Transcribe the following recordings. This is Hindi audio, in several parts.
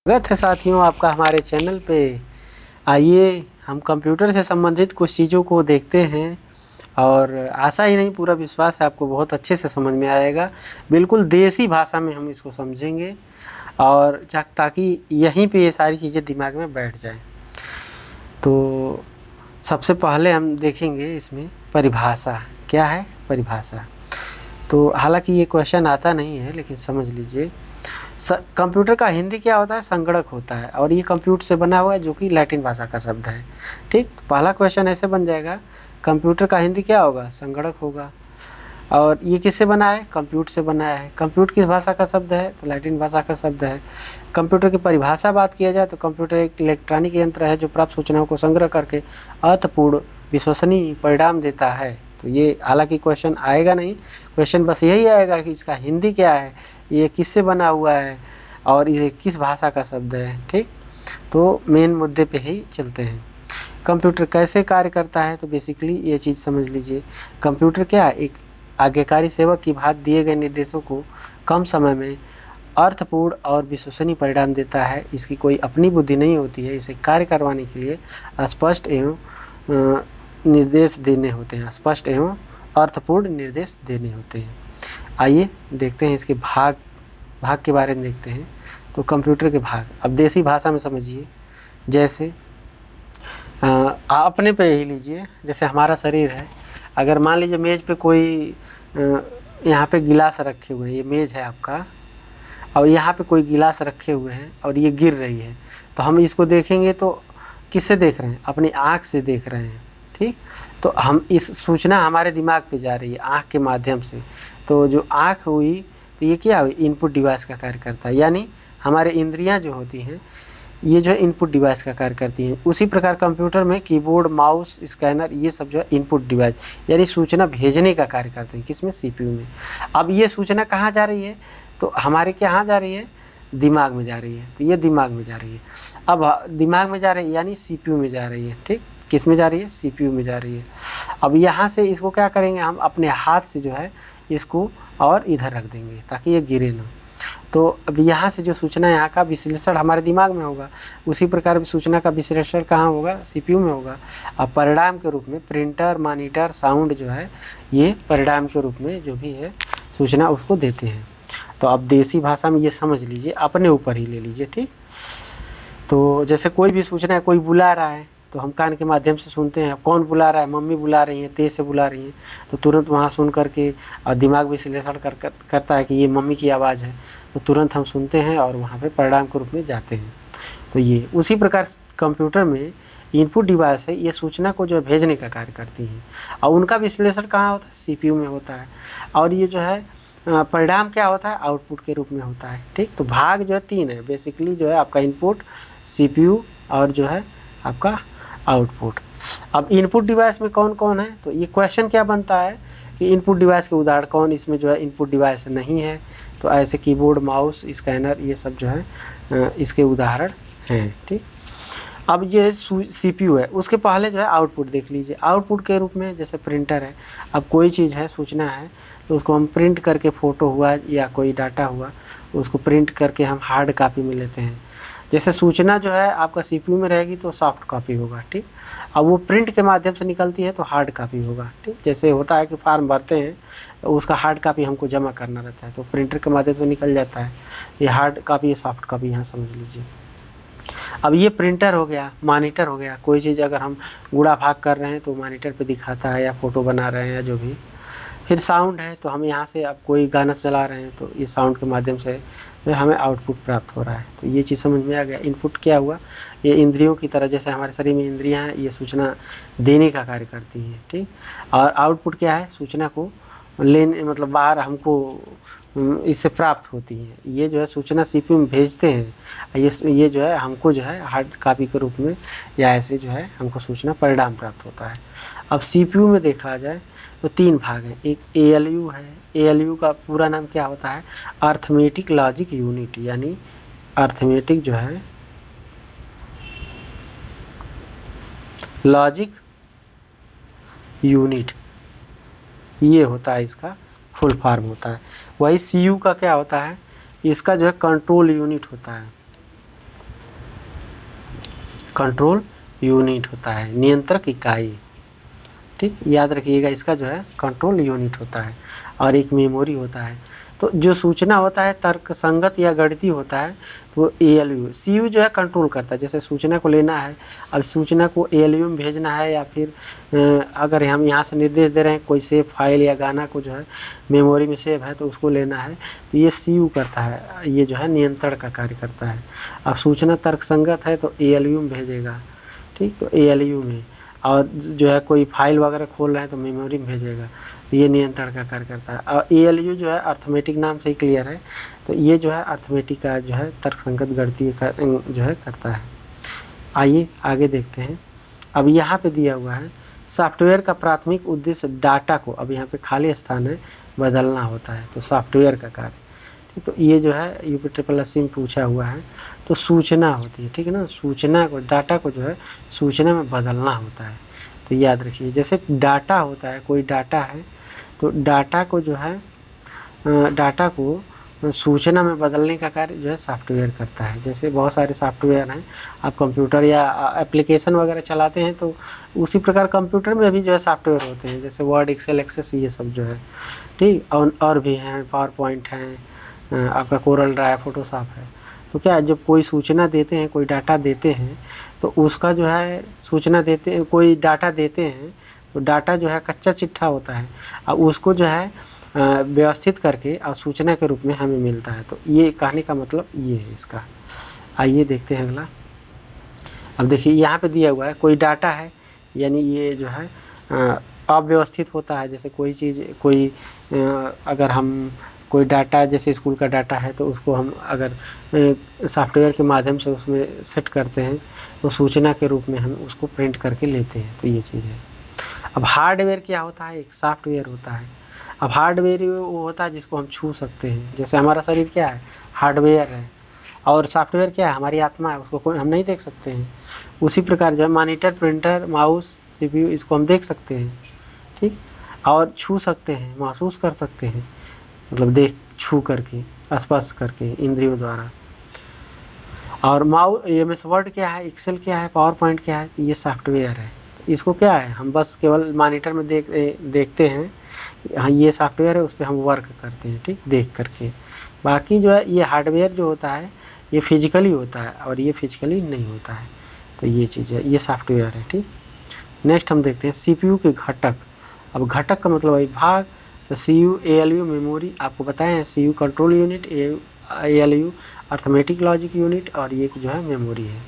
स्वागत है साथियों आपका हमारे चैनल पे। आइए हम कंप्यूटर से संबंधित कुछ चीज़ों को देखते हैं और आशा ही नहीं पूरा विश्वास है आपको बहुत अच्छे से समझ में आएगा। बिल्कुल देसी भाषा में हम इसको समझेंगे और ताकि यहीं पे ये सारी चीज़ें दिमाग में बैठ जाएं। तो सबसे पहले हम देखेंगे इसमें परिभाषा क्या है। परिभाषा तो हालांकि ये क्वेश्चन आता नहीं है लेकिन समझ लीजिए। कंप्यूटर का हिंदी क्या होता है? संगणक होता है और ये कंप्यूटर से बना हुआ है जो कि लैटिन भाषा का शब्द है। ठीक, पहला क्वेश्चन ऐसे बन जाएगा, कंप्यूटर का हिंदी क्या होगा? संगणक होगा। और ये किससे बना है? कंप्यूटर से बना है। कंप्यूटर किस भाषा का शब्द है? तो लैटिन भाषा का शब्द है। कंप्यूटर की परिभाषा बात किया जाए तो कंप्यूटर एक इलेक्ट्रॉनिक यंत्र है जो प्राप्त सूचनाओं को संग्रह करके अर्थपूर्ण विश्वसनीय परिणाम देता है। तो ये हालांकि क्वेश्चन आएगा नहीं, क्वेश्चन बस यही आएगा कि इसका हिंदी क्या है, ये किससे बना हुआ है और ये किस भाषा का शब्द है। ठीक, तो मेन मुद्दे पे ही चलते हैं। कंप्यूटर कैसे कार्य करता है? तो बेसिकली ये चीज़ समझ लीजिए। कंप्यूटर क्या है? एक आज्ञाकारी सेवक की भांति दिए गए निर्देशों को कम समय में अर्थपूर्ण और विश्वसनीय परिणाम देता है। इसकी कोई अपनी बुद्धि नहीं होती है। इसे कार्य करवाने के लिए स्पष्ट एवं निर्देश देने होते हैं। स्पष्ट एवं अर्थपूर्ण निर्देश देने होते हैं। आइए देखते हैं इसके भाग के बारे में देखते हैं। तो कंप्यूटर के भाग अब देसी भाषा में समझिए। जैसे अपने पे ही लीजिए, जैसे हमारा शरीर है। अगर मान लीजिए मेज पे कोई यहाँ पे गिलास रखे हुए हैं, ये मेज है आपका और यहाँ पे कोई गिलास रखे हुए हैं और ये गिर रही है, तो हम इसको देखेंगे तो किससे देख रहे हैं? अपनी आँख से देख रहे हैं। ठीक, तो हम इस सूचना हमारे दिमाग पे जा रही है आँख के माध्यम से। तो जो आँख हुई तो ये क्या हुई? इनपुट डिवाइस का कार्य करता है। यानी हमारे इंद्रियां जो होती हैं ये जो है इनपुट डिवाइस का कार्य करती हैं। उसी प्रकार कंप्यूटर में कीबोर्ड, माउस, स्कैनर ये सब जो है इनपुट डिवाइस यानी सूचना भेजने का कार्य करते हैं। किसमें? सीपीयू में। अब ये सूचना कहाँ जा रही है? तो हमारे कहाँ जा रही है? दिमाग में जा रही है। तो ये दिमाग में जा रही है। अब दिमाग में जा रही है यानी सीपीयू में जा रही है। ठीक, किस में जा रही है? सीपीयू में जा रही है। अब यहाँ से इसको क्या करेंगे? हम अपने हाथ से जो है इसको और इधर रख देंगे ताकि ये गिरे ना। तो अब यहाँ से जो सूचना यहाँ का विश्लेषण हमारे दिमाग में होगा, उसी प्रकार सूचना का विश्लेषण कहाँ होगा? सीपीयू में होगा। अब परिणाम के रूप में प्रिंटर, मॉनिटर, साउंड जो है ये परिणाम के रूप में जो भी है सूचना उसको देते हैं। तो अब देसी भाषा में ये समझ लीजिए, अपने ऊपर ही ले लीजिए। ठीक, तो जैसे कोई भी सूचना है, कोई बुला रहा है तो हम कान के माध्यम से सुनते हैं। कौन बुला रहा है? मम्मी बुला रही है, तेज से बुला रही है। तो तुरंत वहाँ सुन करके और दिमाग विश्लेषण करता है कि ये मम्मी की आवाज़ है, तो तुरंत हम सुनते हैं और वहाँ पे परिणाम के रूप में जाते हैं। तो ये उसी प्रकार कंप्यूटर में इनपुट डिवाइस है, ये सूचना को जो है भेजने का कार्य करती हैं और उनका विश्लेषण कहाँ होता है? सीपीयू में होता है। और ये जो है परिणाम क्या होता है? आउटपुट के रूप में होता है। ठीक, तो भाग जो है 3 है बेसिकली, जो है आपका इनपुट, सीपीयू और जो है आपका आउटपुट। अब इनपुट डिवाइस में कौन कौन है? तो ये क्वेश्चन क्या बनता है कि इनपुट डिवाइस के उदाहरण कौन? इसमें जो है इनपुट डिवाइस नहीं है, तो ऐसे कीबोर्ड, माउस, स्कैनर ये सब जो है इसके उदाहरण हैं। ठीक, अब ये सीपीयू है, उसके पहले जो है आउटपुट देख लीजिए। आउटपुट के रूप में जैसे प्रिंटर है, अब कोई चीज़ है, सूचना है, तो उसको हम प्रिंट करके, फोटो हुआ या कोई डाटा हुआ, उसको प्रिंट करके हम हार्ड कॉपी में लेते हैं। जैसे सूचना जो है आपका सीपीयू में रहेगी तो सॉफ्ट कॉपी होगा। ठीक, अब वो प्रिंट के माध्यम से निकलती है तो हार्ड कॉपी होगा। ठीक, जैसे होता है कि फॉर्म भरते हैं तो उसका हार्ड कॉपी हमको जमा करना रहता है, तो प्रिंटर के माध्यम से निकल जाता है। ये हार्ड कॉपी, ये सॉफ्ट कॉपी यहाँ समझ लीजिए। अब ये प्रिंटर हो गया, मॉनिटर हो गया। कोई चीज़ अगर हम गुणा भाग कर रहे हैं तो मॉनिटर पे दिखाता है, या फोटो बना रहे हैं या जो भी। फिर साउंड है, तो हम यहाँ से अब कोई गाना चला रहे हैं तो ये साउंड के माध्यम से जो हमें आउटपुट प्राप्त हो रहा है। तो ये चीज़ समझ में आ गया। इनपुट क्या हुआ? ये इंद्रियों की तरह, जैसे हमारे शरीर में इंद्रियां हैं, ये सूचना देने का कार्य करती हैं। ठीक, और आउटपुट क्या है? सूचना को लेने, मतलब बाहर हमको इससे प्राप्त होती है। ये जो है सूचना सीपीयू में भेजते हैं, ये जो है हमको जो है हार्ड कॉपी के रूप में या ऐसे जो है हमको सूचना परिणाम प्राप्त होता है। अब सीपीयू में देखा जाए तो 3 भाग हैं। एक एएलयू है। एएलयू का पूरा नाम क्या होता है? अर्थमेटिक लॉजिक यूनिट, यानी अर्थमेटिक जो है लॉजिक यूनिट, ये होता है, इसका फुल फॉर्म होता है। वही सीयू का क्या होता है? इसका जो है कंट्रोल यूनिट होता है। कंट्रोल यूनिट होता है, नियंत्रक इकाई। ठीक, याद रखिएगा, इसका जो है कंट्रोल यूनिट होता है और एक मेमोरी होता है। तो जो सूचना होता है तर्क संगत या गणितीय होता है तो वो ALU, CU जो है कंट्रोल करता है। जैसे सूचना को लेना है, अब सूचना को ALU में भेजना है या फिर अगर हम यहाँ से निर्देश दे रहे हैं कोई सेव फाइल या गाना को जो है मेमोरी में सेव है तो उसको लेना है, तो ये CU करता है, ये जो है नियंत्रण का कार्य करता है। अब सूचना तर्क संगत है तो ALU में भेजेगा। ठीक, तो ALU में, और जो है कोई फाइल वगैरह खोल रहे हैं तो मेमोरी में भेजेगा, तो ये नियंत्रण का कार्य करता है। और ALU जो है अर्थमेटिक नाम से ही क्लियर है, तो ये जो है अर्थमेटिक का जो है तर्कसंगत गणितीय जो है करता है। आइए आगे देखते हैं। अब यहाँ पे दिया हुआ है सॉफ्टवेयर का प्राथमिक उद्देश्य डाटा को, अब यहाँ पे खाली स्थान है, बदलना होता है, तो सॉफ्टवेयर का कार्य। ठीक, तो ये जो है UPSSC में पूछा हुआ है, तो सूचना होती है, ठीक है ना, सूचना को, डाटा को जो है सूचना में बदलना होता है। तो याद रखिए, जैसे डाटा होता है, कोई डाटा है तो डाटा को जो है डाटा को सूचना में बदलने का कार्य जो है सॉफ्टवेयर करता है। जैसे बहुत सारे सॉफ्टवेयर हैं, आप कंप्यूटर या एप्लीकेशन वगैरह चलाते हैं तो उसी प्रकार कंप्यूटर में भी जो है सॉफ्टवेयर होते हैं, जैसे वर्ड, एक्सेल, एक्सेस, ये सब जो है। ठीक, और भी हैं, पावर पॉइंट हैं, आपका कोरल ड्रा है, फोटोशॉप है। तो क्या है, जब कोई सूचना देते हैं, कोई डाटा देते हैं, तो उसका जो है सूचना देते हैं, कोई डाटा देते हैं, तो डाटा जो है कच्चा चिट्ठा होता है, अब उसको जो है व्यवस्थित करके और सूचना के रूप में हमें मिलता है। तो ये कहने का मतलब ये है इसका। आइए देखते हैं अगला। अब देखिए यहाँ पे दिया हुआ है कोई डाटा है, यानी ये जो है अव्यवस्थित होता है। जैसे कोई चीज़, कोई अगर हम कोई डाटा, जैसे स्कूल का डाटा है, तो उसको हम अगर सॉफ्टवेयर के माध्यम से उसमें सेट करते हैं तो सूचना के रूप में हम उसको प्रिंट करके लेते हैं, तो ये चीज़ है। अब हार्डवेयर क्या होता है, एक सॉफ्टवेयर होता है। अब हार्डवेयर वो होता है जिसको हम छू सकते हैं, जैसे हमारा शरीर क्या है, हार्डवेयर है, और सॉफ्टवेयर क्या है, हमारी आत्मा है, उसको कोई हम नहीं देख सकते हैं। उसी प्रकार जो है मॉनिटर, प्रिंटर, माउस, CPU, इसको हम देख सकते हैं, ठीक, और छू सकते हैं, महसूस कर सकते हैं, मतलब देख, छू करके, स्पर्श करके, इंद्रियों द्वारा। और MS वर्ड क्या है, एक्सेल क्या है, पावर पॉइंट क्या है, ये सॉफ्टवेयर है। इसको क्या है, हम बस केवल मॉनिटर में देखते हैं, हाँ ये सॉफ्टवेयर है, उस पर हम वर्क करते हैं, ठीक, देख करके। बाकी जो है ये हार्डवेयर जो होता है ये फिजिकली होता है और ये फिजिकली नहीं होता है, तो ये चीज़ है, ये सॉफ्टवेयर है। ठीक, नेक्स्ट हम देखते हैं CPU के घटक। अब घटक का मतलब है भाग, तो CU, ALU मेमोरी आपको बताए हैं, CU control unit, ALU arithmetic logic unit, और ये जो है मेमोरी है।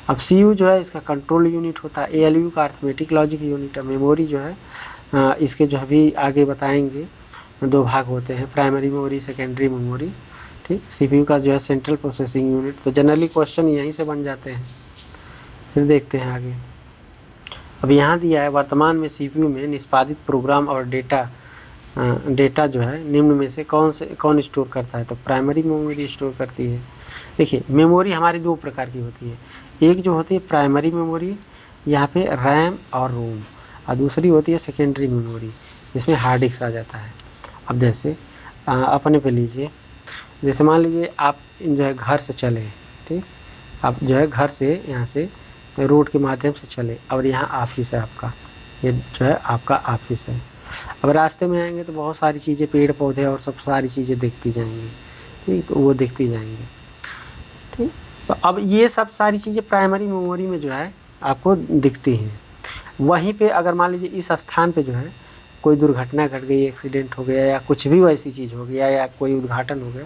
अब CU जो है इसका कंट्रोल यूनिट होता है, ALU का अर्थमेटिक लॉजिक यूनिट है, मेमोरी जो है इसके जो अभी आगे बताएंगे दो भाग होते हैं, प्राइमरी मेमोरी, सेकेंडरी मेमोरी। ठीक, CPU का जो है सेंट्रल प्रोसेसिंग यूनिट। तो जनरली क्वेश्चन यहीं से बन जाते हैं। फिर देखते हैं आगे। अब यहाँ दिया है वर्तमान में CPU में निष्पादित प्रोग्राम और डेटा जो है निम्न में से कौन स्टोर करता है, तो प्राइमरी मेमोरी स्टोर करती है। देखिए मेमोरी हमारी दो प्रकार की होती है, एक जो होती है प्राइमरी मेमोरी, यहाँ पे रैम और रोम, और दूसरी होती है सेकेंडरी मेमोरी, जिसमें हार्ड डिस्क आ जाता है। अब जैसे अपने पे लीजिए, जैसे मान लीजिए आप जो है घर से चले, ठीक, आप जो है घर से यहाँ से रोड के माध्यम से चले, और यहाँ ऑफिस है आपका, ये जो है आपका ऑफिस है। अब रास्ते में आएंगे तो बहुत सारी चीज़ें, पेड़ पौधे और सब सारी चीज़ें दिखती जाएंगी, ठीक, तो वो दिखती जाएंगी। ठीक, तो अब ये सब सारी चीज़ें प्राइमरी मेमोरी में जो है आपको दिखती हैं। वहीं पे अगर मान लीजिए इस स्थान पे जो है कोई दुर्घटना घट गई, एक्सीडेंट हो गया या कुछ भी वैसी चीज़ हो गया या कोई उद्घाटन हो गया,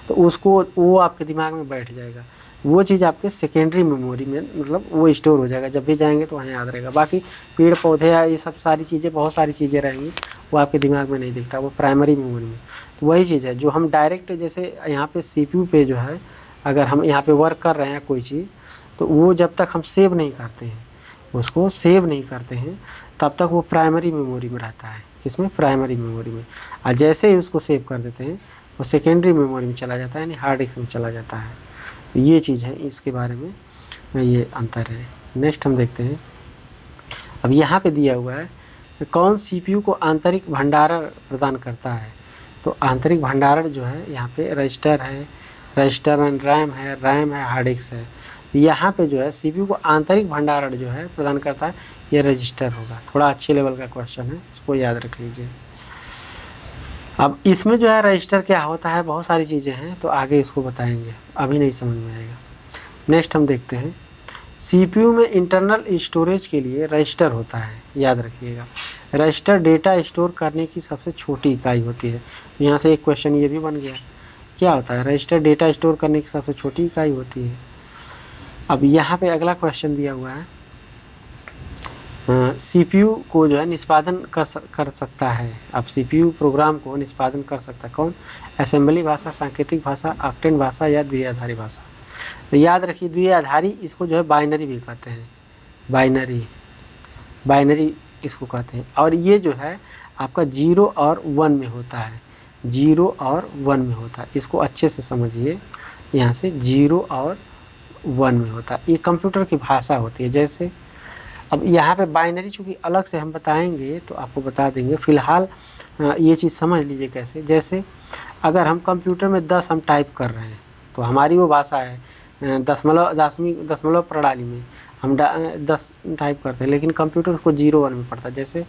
तो उसको वो आपके दिमाग में बैठ जाएगा, वो चीज़ आपके सेकेंडरी मेमोरी में, मतलब वो स्टोर हो जाएगा, जब भी जाएंगे तो वहाँ याद रहेगा। बाकी पेड़ पौधे या ये सब सारी चीज़ें, बहुत सारी चीज़ें रहेंगी, वो आपके दिमाग में नहीं दिखता, वो प्राइमरी मेमोरी में। तो वही चीज़ है जो हम डायरेक्ट, जैसे यहाँ पे CPU पे जो है अगर हम यहाँ पे वर्क कर रहे हैं कोई चीज़, तो वो जब तक हम सेव नहीं करते हैं, उसको सेव नहीं करते हैं, तब तक वो प्राइमरी मेमोरी में रहता है। किसमें, प्राइमरी मेमोरी में। और जैसे ही उसको सेव कर देते हैं वो सेकेंडरी मेमोरी में चला जाता है, यानी हार्ड डिस्क में चला जाता है। तो ये चीज़ है, इसके बारे में ये अंतर है। नेक्स्ट हम देखते हैं। अब यहाँ पे दिया हुआ है कौन CPU को आंतरिक भंडारण प्रदान करता है, तो आंतरिक भंडारण जो है यहाँ पे रजिस्टर है, रजिस्टर एंड रैम है, हार्ड डिस्क है। तो यहाँ पे जो है CPU को आंतरिक भंडारण जो है प्रदान करता है, ये रजिस्टर होगा। थोड़ा अच्छे लेवल का क्वेश्चन है, इसको याद रख लीजिए। अब इसमें जो है रजिस्टर क्या होता है, बहुत सारी चीज़ें हैं, तो आगे इसको बताएंगे, अभी नहीं समझ में आएगा। नेक्स्ट हम देखते हैं, CPU में इंटरनल स्टोरेज के लिए रजिस्टर होता है, याद रखिएगा। रजिस्टर डेटा स्टोर करने की सबसे छोटी इकाई होती है। यहाँ से एक क्वेश्चन ये भी बन गया, क्या होता है, रजिस्टर डेटा स्टोर करने की सबसे छोटी इकाई होती है। अब यहाँ पे अगला क्वेश्चन दिया हुआ है, CPU को जो है निष्पादन कर सकता है। अब CPU प्रोग्राम को निष्पादन कर सकता है कौन, असेंबली भाषा, सांकेतिक भाषा, ऑक्टेन भाषा या द्विआधारी भाषा। तो याद रखिए द्विआधारी, इसको जो है बाइनरी भी कहते हैं, बाइनरी इसको कहते हैं। और ये जो है आपका 0 और 1 में होता है, 0 और 1 में होता है, इसको अच्छे से समझिए। यहाँ से 0 और 1 में होता है, ये कंप्यूटर की भाषा होती है। जैसे अब यहाँ पे बाइनरी चूँकि अलग से हम बताएंगे तो आपको बता देंगे, फिलहाल ये चीज़ समझ लीजिए कैसे। जैसे अगर हम कंप्यूटर में 10 हम टाइप कर रहे हैं तो हमारी वो भाषा है, दशमलव प्रणाली में हम 10 टाइप करते हैं, लेकिन कंप्यूटर को 0 1 में पढ़ता है। जैसे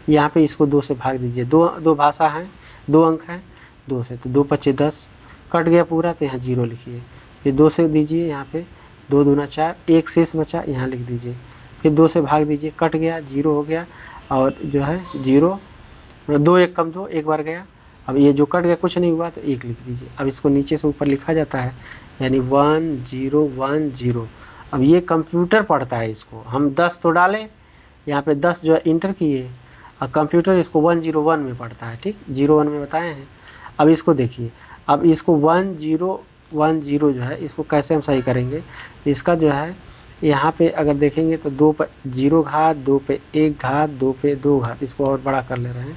यहाँ पे इसको 2 से भाग दीजिए, दो भाषा है, 2 अंक हैं, 2 से, तो 2 5 10, कट गया पूरा, तो यहाँ 0 लिखिए। फिर 2 से दीजिए, यहाँ पे 2 दूना 4, 1 शेष बचा, यहाँ लिख दीजिए। फिर 2 से भाग दीजिए, कट गया, 0 हो गया, और जो है 0, 2 1 कम 2, एक बार गया। अब ये जो कट गया कुछ नहीं हुआ तो 1 लिख दीजिए। अब इसको नीचे से ऊपर लिखा जाता है, यानी 1 0 1 0। अब ये कंप्यूटर पढ़ता है, इसको हम 10 तो डालें, यहाँ पे 10 जो है इंटर किए, और कंप्यूटर इसको 1 0 1 में पढ़ता है, ठीक, 0 1 में बताए हैं। अब इसको देखिए, अब इसको 1 0 1 0 जो है इसको कैसे हम सही करेंगे, इसका जो है यहाँ पे अगर देखेंगे तो 2 पे 0 घात, 2 पे 1 घात, 2 पे 2 घात, इसको और बड़ा कर ले रहे हैं।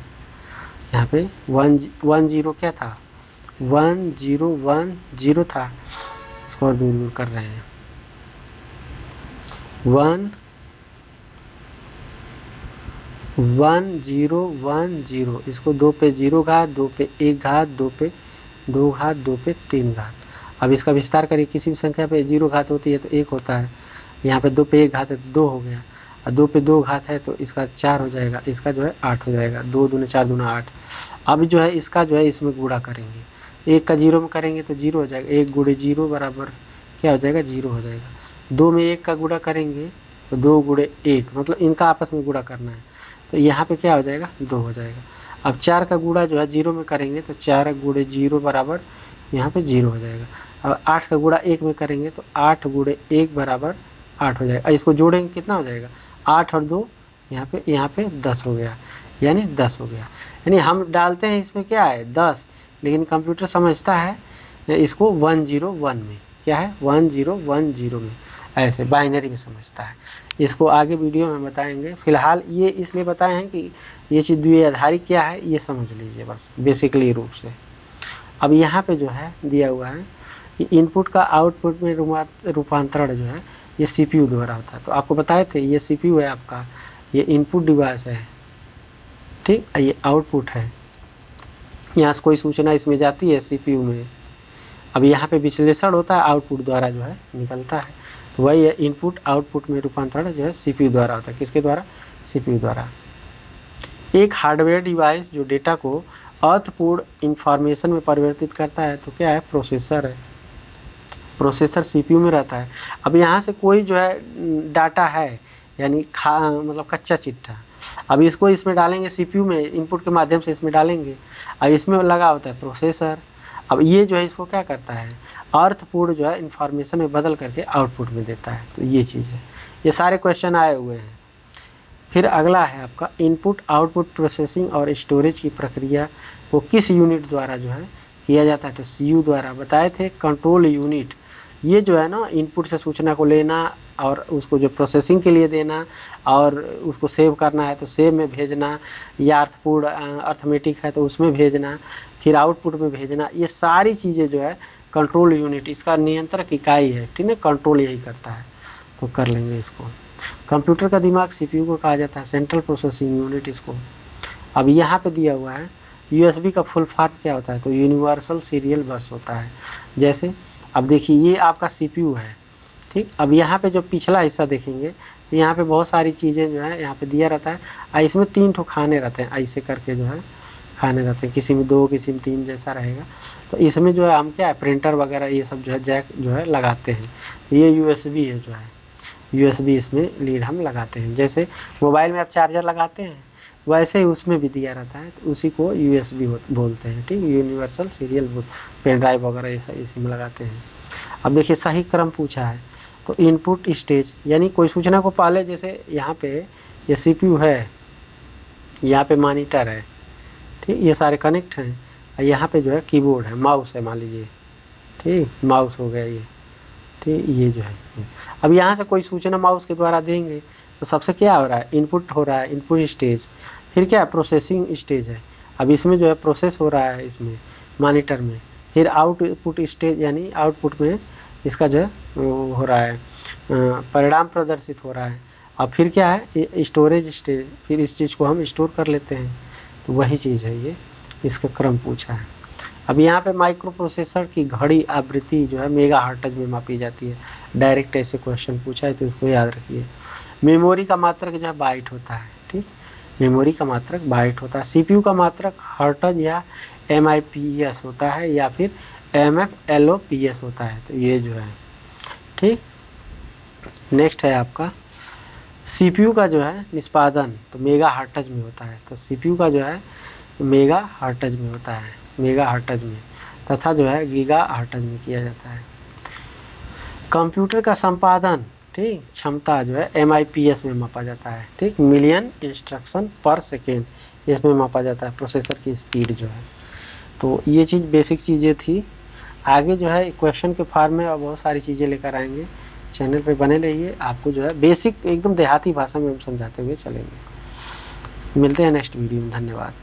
यहाँ पे 1 0 क्या था, 1 0 1 0 था, इसको और दूर दूर कर रहे हैं। 1 0 1 0, इसको 2 पे 0 घात, 2 पे 1 घात, 2 पे 2 घात, 2 पे 3 घात। अब इसका विस्तार करिए, किसी भी संख्या पे 0 घात होती है तो 1 होता है, यहाँ पे 2 पे 1 घात है तो 2 हो गया, और 2 पे 2 घात है तो इसका 4 हो जाएगा, इसका जो है 8 हो जाएगा, 2 दूना 4 दूना 8। अब जो है इसका जो है इसमें गुणा करेंगे, 1 का 0 में करेंगे तो 0 हो जाएगा, 1 गुणे 0 बराबर क्या हो जाएगा, 0 हो जाएगा। 2 में 1 का गुणा करेंगे तो 2 गुणे 1, मतलब इनका आपस में गुणा करना है, तो यहाँ पे क्या हो जाएगा, 2 हो जाएगा। अब 4 का गुणा जो है 0 में करेंगे तो 4 गुणे 0 बराबर यहाँ पे 0 हो जाएगा। अब 8 का गुणा 1 में करेंगे तो 8 गुणे 1 बराबर 8 हो जाएगा। इसको जोड़ेंगे कितना हो जाएगा, 8 और 2 यहाँ पे 10 हो गया, यानी 10 हो गया। यानी हम डालते हैं इसमें क्या है 10, लेकिन कंप्यूटर समझता है इसको 1 0 1 में, क्या है 1 0 1 0 में, ऐसे बाइनरी में समझता है। इसको आगे वीडियो में बताएंगे, फिलहाल ये इसलिए बताए हैं कि ये चीज़ द्विआधारी क्या है ये समझ लीजिए बस बेसिकली रूप से। अब यहाँ पे जो है दिया हुआ है कि इनपुट का आउटपुट में रूपांतरण जो है ये CPU द्वारा होता है। तो आपको बताए थे ये CPU है आपका, ये इनपुट डिवाइस है, ठीक, ये आउटपुट है, यहाँ से कोई सूचना इसमें जाती है CPU में। अब यहाँ पे विश्लेषण होता है, आउटपुट द्वारा जो है निकलता है, तो वही है इनपुट आउटपुट में रूपांतरण जो है CPU द्वारा होता है। किसके द्वारा, CPU द्वारा। एक हार्डवेयर डिवाइस जो डेटा को अर्थपूर्ण इंफॉर्मेशन में परिवर्तित करता है तो क्या है, प्रोसेसर है। प्रोसेसर CPU में रहता है। अब यहाँ से कोई जो है डाटा है, यानी मतलब कच्चा चिट्ठा, अब इसको इसमें डालेंगे CPU में, इनपुट के माध्यम से इसमें डालेंगे, अब इसमें लगा होता है प्रोसेसर। अब ये जो है इसको क्या करता है, अर्थपूर्ण जो है इंफॉर्मेशन में बदल करके आउटपुट में देता है। तो ये चीज़ है, ये सारे क्वेश्चन आए हुए हैं। फिर अगला है आपका इनपुट आउटपुट प्रोसेसिंग और स्टोरेज की प्रक्रिया को किस यूनिट द्वारा जो है किया जाता है, तो CPU द्वारा। बताए थे कंट्रोल यूनिट, ये जो है ना इनपुट से सूचना को लेना और उसको जो प्रोसेसिंग के लिए देना और उसको सेव करना है तो सेव में भेजना, या अर्थपूर्ण अर्थमेटिक है तो उसमें भेजना, फिर आउटपुट में भेजना, ये सारी चीज़ें जो है कंट्रोल यूनिट इसका नियंत्रक इकाई है, ठीक है, कंट्रोल यही करता है। तो कर लेंगे इसको। कंप्यूटर का दिमाग CPU को कहा जाता है, सेंट्रल प्रोसेसिंग यूनिट इसको। अब यहाँ पे दिया हुआ है USB का फुल फॉर्म क्या होता है, तो यूनिवर्सल सीरियल बस होता है। जैसे अब देखिए ये आपका CPU है, ठीक, अब यहाँ पे जो पिछला हिस्सा देखेंगे, यहाँ पे बहुत सारी चीज़ें जो है यहाँ पे दिया रहता है, और इसमें 3 ठो खाने रहते हैं, ऐसे करके जो है खाने रहते हैं, किसी में 2 किसी में 3 जैसा रहेगा। तो इसमें जो है हम क्या है, प्रिंटर वगैरह ये सब जो है जैक जो है लगाते हैं। ये यूएसबी है जो है, यूएसबी इसमें लीड हम लगाते हैं। जैसे मोबाइल में आप चार्जर लगाते हैं, वैसे ही उसमें भी दिया रहता है, तो उसी को यूएसबी बोलते हैं। ठीक, यूनिवर्सल सीरियल पेन ड्राइव वगैरह ऐसा इसी में लगाते हैं। अब देखिए सही क्रम पूछा है, तो इनपुट स्टेज यानी कोई सूचना को पहले, जैसे यहाँ पे ये सीपीयू है, यहाँ पे मॉनिटर है, ठीक, ये सारे कनेक्ट हैं, और यहाँ पे जो है कीबोर्ड है, माउस है मान लीजिए, ठीक, माउस हो गया ये, ठीक, ये जो है। अब यहाँ से कोई सूचना माउस के द्वारा देंगे, तो सबसे क्या हो रहा है, इनपुट हो रहा है, इनपुट स्टेज, फिर क्या प्रोसेसिंग स्टेज है। अब इसमें जो है प्रोसेस हो रहा है इसमें मॉनिटर में, फिर आउटपुट स्टेज यानी आउटपुट में इसका जो है हो रहा है, परिणाम प्रदर्शित हो रहा है। और फिर क्या है स्टोरेज स्टेज, फिर इस चीज़ को हम स्टोर कर लेते हैं, तो वही चीज़ है ये, इसका क्रम पूछा है। अब यहाँ पे माइक्रो प्रोसेसर की घड़ी आवृत्ति जो है मेगाहर्ट्ज में मापी जाती है। डायरेक्ट ऐसे क्वेश्चन पूछा है तो इसको याद रखिए। मेमोरी का मात्रक जो है बाइट होता है, ठीक, मेमोरी का मात्रक बाइट होता है। सीपीयू का मात्रक हर्ट्ज या MIPS होता है, या फिर MFLOPS होता है, तो ये जो है, ठीक। नेक्स्ट है आपका सीपीयू का जो है निष्पादन, तो मेगाहर्ट्ज में होता है, तो सीपीयू का जो है मेगाहर्ट्ज में होता है, मेगाहर्ट्ज में, तथा जो है गीगाहर्ट्ज में किया जाता है। कंप्यूटर का संपादन, ठीक, क्षमता जो है MIPS में मापा जाता है, ठीक, मिलियन इंस्ट्रक्शन पर सेकेंड, इसमें मापा जाता है प्रोसेसर की स्पीड जो है। तो ये चीज़ बेसिक चीज़ें थी। आगे जो है क्वेश्चन के फॉर्म में और बहुत सारी चीज़ें लेकर आएंगे। चैनल पे बने रहिए, आपको जो है बेसिक एकदम देहाती भाषा में हम समझाते हुए चलेंगे। मिलते हैं नेक्स्ट वीडियो में, धन्यवाद।